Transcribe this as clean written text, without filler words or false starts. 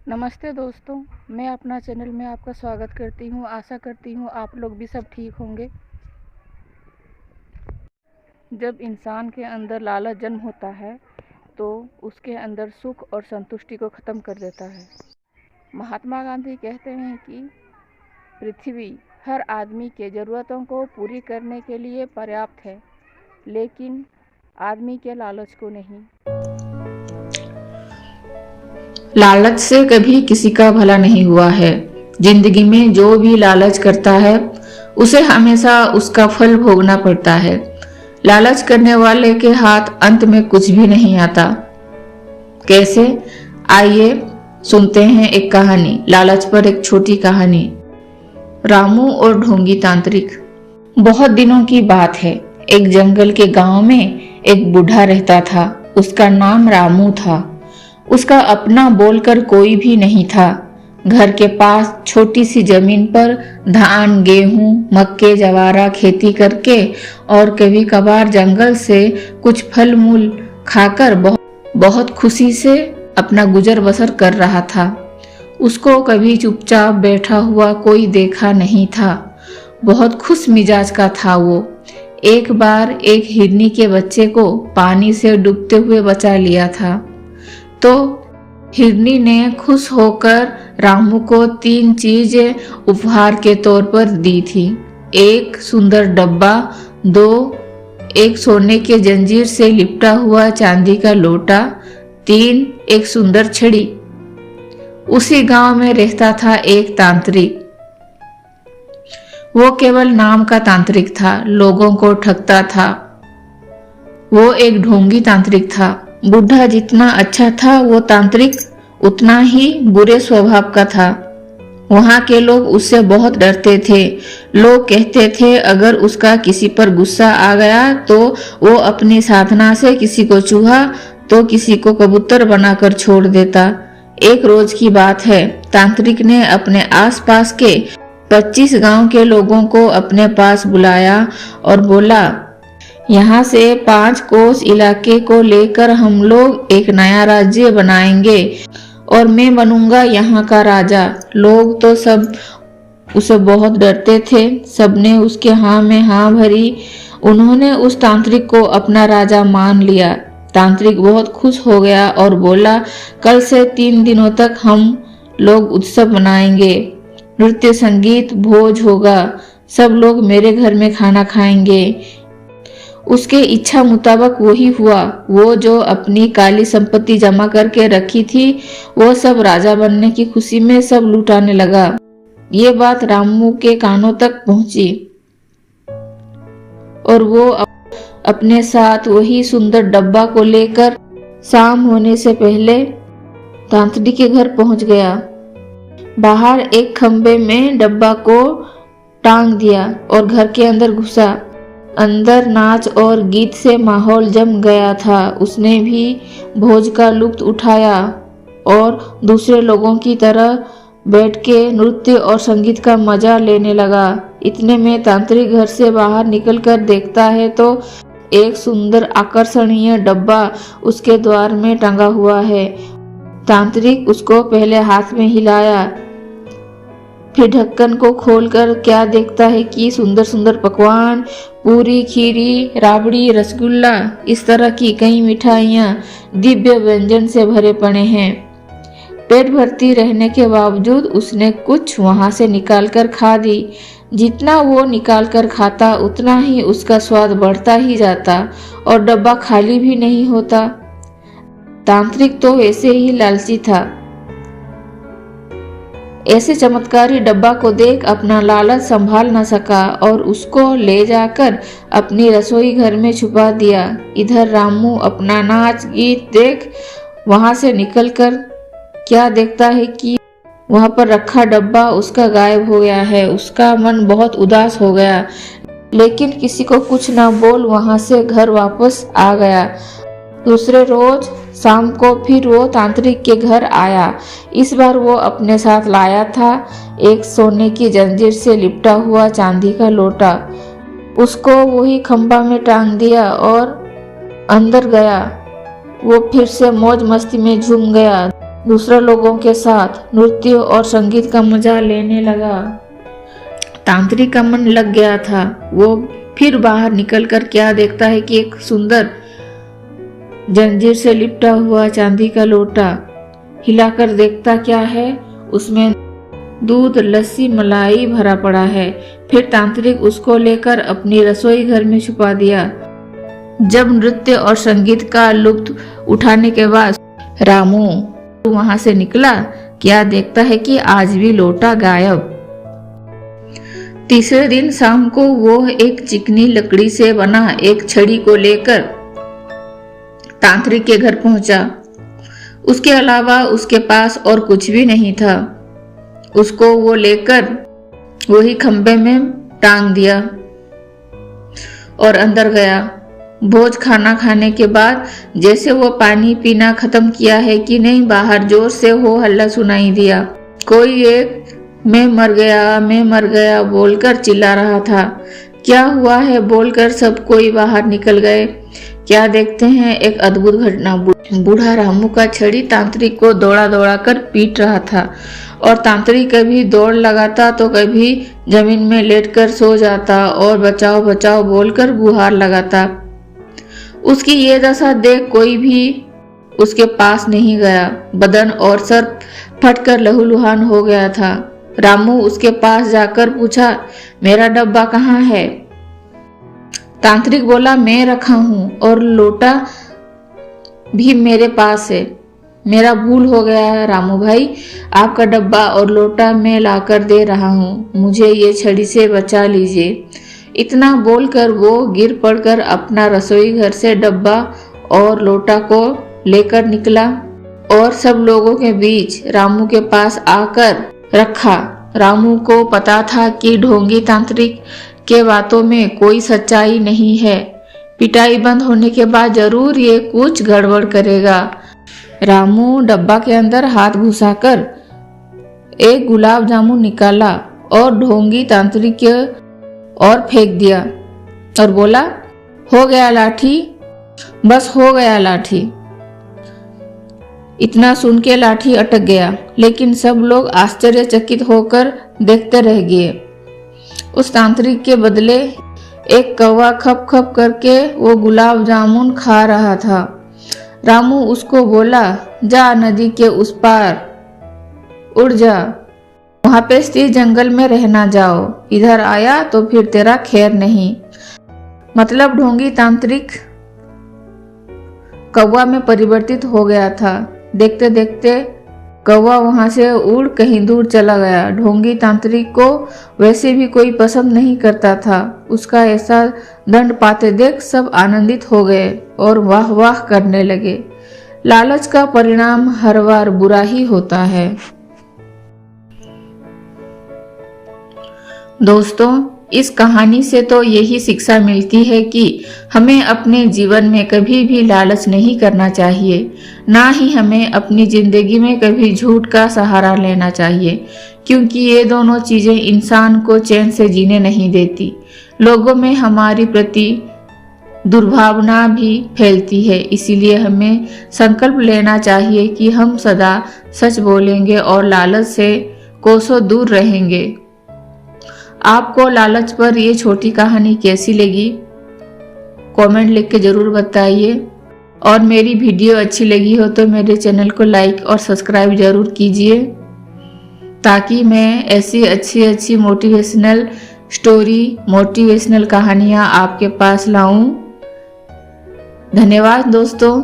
नमस्ते दोस्तों, मैं अपना चैनल में आपका स्वागत करती हूँ। आशा करती हूँ आप लोग भी सब ठीक होंगे। जब इंसान के अंदर लालच जन्म होता है तो उसके अंदर सुख और संतुष्टि को ख़त्म कर देता है। महात्मा गांधी कहते हैं कि पृथ्वी हर आदमी के ज़रूरतों को पूरी करने के लिए पर्याप्त है, लेकिन आदमी के लालच को नहीं। लालच से कभी किसी का भला नहीं हुआ है। जिंदगी में जो भी लालच करता है उसे हमेशा उसका फल भोगना पड़ता है। लालच करने वाले के हाथ अंत में कुछ भी नहीं आता। कैसे? आइए सुनते हैं एक कहानी। लालच पर एक छोटी कहानी। रामू और ढोंगी तांत्रिक। बहुत दिनों की बात है। एक जंगल के गांव में एक बूढ़ा रहता था। उसका नाम रामू था। उसका अपना बोलकर कोई भी नहीं था। घर के पास छोटी सी जमीन पर धान, गेहूं, मक्के, जवारा खेती करके और कभी कभार जंगल से कुछ फल मूल खाकर बहुत खुशी से अपना गुजर बसर कर रहा था। उसको कभी चुपचाप बैठा हुआ कोई देखा नहीं था। बहुत खुश मिजाज का था वो। एक बार एक हिरनी के बच्चे को पानी से डूबते हुए बचा लिया था। तो हिरनी ने खुश होकर रामू को 3 चीजें उपहार के तौर पर दी थी। 1 सुंदर डब्बा, 2 एक सोने के जंजीर से लिपटा हुआ चांदी का लोटा, 3 एक सुंदर छड़ी। उसी गांव में रहता था एक तांत्रिक। वो केवल नाम का तांत्रिक था, लोगों को ठगता था। वो एक ढोंगी तांत्रिक था। बूढ़ा जितना अच्छा था वो तांत्रिक उतना ही बुरे स्वभाव का था। वहां के लोग उससे बहुत डरते थे। लोग कहते थे अगर उसका किसी पर गुस्सा आ गया तो वो अपनी साधना से किसी को चूहा तो किसी को कबूतर बनाकर छोड़ देता। एक रोज की बात है, तांत्रिक ने अपने आसपास के 25 गांव के लोगों को अपने पास बुलाया और बोला, यहाँ से 5 कोस इलाके को लेकर हम लोग एक नया राज्य बनाएंगे और मैं बनूंगा यहाँ का राजा। लोग तो सब उसे बहुत डरते थे। सबने उसके हाँ में हाँ भरी। उन्होंने उस तांत्रिक को अपना राजा मान लिया। तांत्रिक बहुत खुश हो गया और बोला, कल से 3 दिनों तक हम लोग उत्सव मनाएंगे। नृत्य, संगीत, भोज होगा। सब लोग मेरे घर में खाना खाएंगे। उसके इच्छा मुताबिक वही हुआ। वो जो अपनी काली संपत्ति जमा करके रखी थी वो सब राजा बनने की खुशी में सब लुटाने लगा। ये बात रामू के कानों तक पहुंची और वो अपने साथ वही सुंदर डब्बा को लेकर शाम होने से पहले तांत्रिक के घर पहुंच गया। बाहर एक खंबे में डब्बा को टांग दिया और घर के अंदर घुसा। अंदर नाच और गीत से माहौल जम गया था। उसने भी भोज का लुत्फ उठाया और दूसरे लोगों की तरह बैठ के नृत्य और संगीत का मजा लेने लगा। इतने में तांत्रिक घर से बाहर निकलकर देखता है तो एक सुंदर आकर्षणीय डब्बा उसके द्वार में टंगा हुआ है। तांत्रिक उसको पहले हाथ में हिलाया, फिर ढक्कन को खोलकर क्या देखता है कि सुंदर सुंदर पकवान, पूरी, खीरी, राबड़ी, रसगुल्ला, इस तरह की कई मिठाइयाँ दिव्य व्यंजन से भरे पड़े हैं। पेट भरती रहने के बावजूद उसने कुछ वहां से निकालकर खा दी। जितना वो निकालकर खाता उतना ही उसका स्वाद बढ़ता ही जाता और डब्बा खाली भी नहीं होता। तांत्रिक तो ऐसे ही लालची था। ऐसे चमत्कारी डब्बा को देख अपना लालच संभाल न सका और उसको ले जाकर अपनी रसोई घर में छुपा दिया। इधर रामू अपना नाच गीत देख वहां से निकलकर क्या देखता है कि वहां पर रखा डब्बा उसका गायब हो गया है। उसका मन बहुत उदास हो गया, लेकिन किसी को कुछ न बोल वहां से घर वापस आ गया। दूसरे रोज शाम को फिर वो तांत्रिक के घर आया। इस बार वो अपने साथ लाया था एक सोने की जंजीर से लिपटा हुआ चांदी का लोटा। उसको वही खंबा में टांग दिया और अंदर गया। वो फिर से मौज मस्ती में झूम गया। दूसरे लोगों के साथ नृत्य और संगीत का मजा लेने लगा। तांत्रिक का मन लग गया था। वो फिर बाहर निकलकर क्या देखता है कि एक सुंदर जंजीर से लिपटा हुआ चांदी का लोटा हिलाकर देखता क्या है, उसमें दूध, लस्सी, मलाई भरा पड़ा है। फिर तांत्रिक उसको लेकर अपनी रसोई घर में छुपा दिया। जब नृत्य और संगीत का लुत्फ उठाने के बाद रामू वहां से निकला, क्या देखता है कि आज भी लोटा गायब। तीसरे दिन शाम को वो एक चिकनी लकड़ी से बना एक छड़ी को लेकर तांत्रिक के घर पहुंचा। उसके अलावा उसके पास और कुछ भी नहीं था। उसको वो लेकर वही खंबे में टांग दिया और अंदर गया। भोज खाना खाने के बाद जैसे वो पानी पीना खत्म किया है कि नहीं, बाहर जोर से हो हल्ला सुनाई दिया। कोई एक मैं मर गया बोलकर चिल्ला रहा था। क्या हुआ है बोलकर सब कोई बाहर निकल गए। क्या देखते हैं एक अद्भुत घटना। बूढ़ा रामू का छड़ी तांत्रिक को दौड़ा दौड़ा कर पीट रहा था और तांत्रिक कभी दौड़ लगाता तो कभी जमीन में लेटकर सो जाता और बचाओ बचाओ बोलकर गुहार लगाता। उसकी ये दशा देख कोई भी उसके पास नहीं गया। बदन और सर फटकर लहूलुहान हो गया था। रामू उसके पास जाकर पूछा, मेरा डब्बा कहाँ है? तांत्रिक बोला, मैं रखा हूँ और लोटा भी मेरे पास है। मेरा भूल हो गया है रामू भाई, आपका डब्बा और लोटा मैं लाकर दे रहा हूँ, मुझे ये छड़ी से बचा लीजिए। इतना बोलकर वो गिर पड़कर अपना रसोई घर से डब्बा और लोटा को लेकर निकला और सब लोगों के बीच रामू के पास आकर रखा। रामू को पता था कि ढोंगी तांत्रिक के बातों में कोई सच्चाई नहीं है। पिटाई बंद होने के बाद जरूर ये कुछ गड़बड़ करेगा। रामू डब्बा के अंदर हाथ घुसाकर एक गुलाब जामुन निकाला और ढोंगी तांत्रिक के और फेंक दिया और बोला, हो गया लाठी, बस हो गया लाठी। इतना सुन के लाठी अटक गया, लेकिन सब लोग आश्चर्यचकित होकर देखते रह गए। उस तांत्रिक के बदले एक कौवा खप खप करके वो गुलाब जामुन खा रहा था। रामू उसको बोला, जा नदी के उस पार उड़ जा, वहां पे स्थिर जंगल में रहना जाओ, इधर आया तो फिर तेरा खैर नहीं। मतलब ढोंगी तांत्रिक कौवा में परिवर्तित हो गया था। देखते देखते कौवा वहां से उड़ कहीं दूर चला गया। ढोंगी तांत्रिक को वैसे भी कोई पसंद नहीं करता था। उसका ऐसा दंड पाते देख सब आनंदित हो गए और वाह वाह करने लगे। लालच का परिणाम हर बार बुरा ही होता है। दोस्तों, इस कहानी से तो यही शिक्षा मिलती है कि हमें अपने जीवन में कभी भी लालच नहीं करना चाहिए, ना ही हमें अपनी जिंदगी में कभी झूठ का सहारा लेना चाहिए, क्योंकि ये दोनों चीजें इंसान को चैन से जीने नहीं देती। लोगों में हमारी प्रति दुर्भावना भी फैलती है। इसीलिए हमें संकल्प लेना चाहिए कि हम सदा सच बोलेंगे और लालच से कोसों दूर रहेंगे। आपको लालच पर ये छोटी कहानी कैसी लगी? कमेंट लिख के जरूर बताइए। और मेरी वीडियो अच्छी लगी हो तो मेरे चैनल को लाइक और सब्सक्राइब जरूर कीजिए, ताकि मैं ऐसी अच्छी मोटिवेशनल स्टोरी, मोटिवेशनल कहानियाँ आपके पास लाऊं। धन्यवाद दोस्तों।